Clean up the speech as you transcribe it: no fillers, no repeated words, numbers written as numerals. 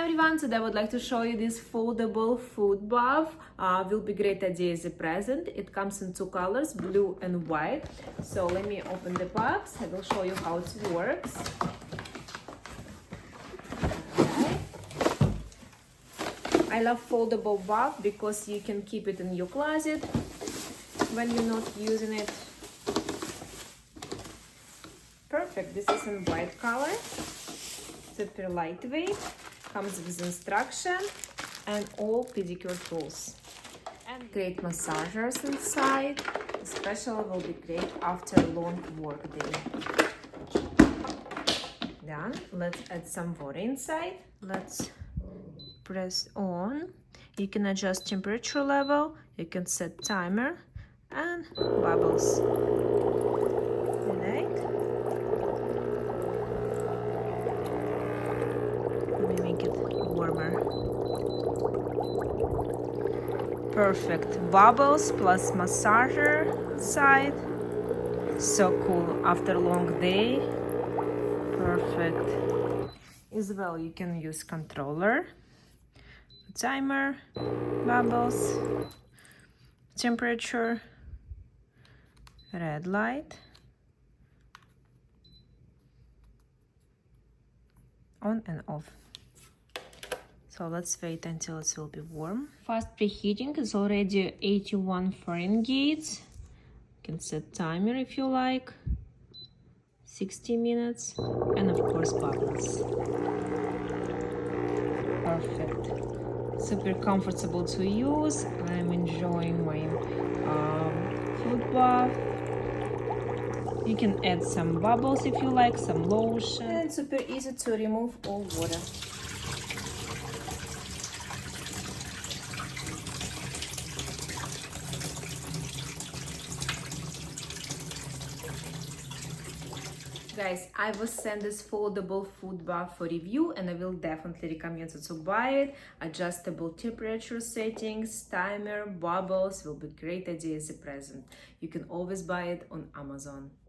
everyone, today I would like to show you this foldable food buff. Will be great idea as a present. It comes in two colors, blue and white. So let me open the box. I will show you how it works. Okay. I love foldable buff because you can keep it in your closet when you're not using it. Perfect. This is in white color. Super lightweight, comes with instruction and all pedicure tools. And great massagers inside, especially will be great after a long work day. Done. Let's add some water inside. Let's press on. You can adjust temperature level, you can set timer and bubbles. Right? Make it warmer. Perfect. Bubbles plus massager side. So cool after a long day. Perfect. As well, you can use controller, timer, bubbles, temperature, red light, on and off. So let's wait until it will be warm. Fast preheating is already 81 Fahrenheit. You can set timer if you like. 60 minutes. And of course bubbles. Perfect. Super comfortable to use. I'm enjoying my food bath. You can add some bubbles if you like, some lotion. And super easy to remove all water. Guys, I will send this foldable food buff for review and I will definitely recommend you to buy it. Adjustable temperature settings, timer, bubbles will be great idea as a present. You can always buy it on Amazon.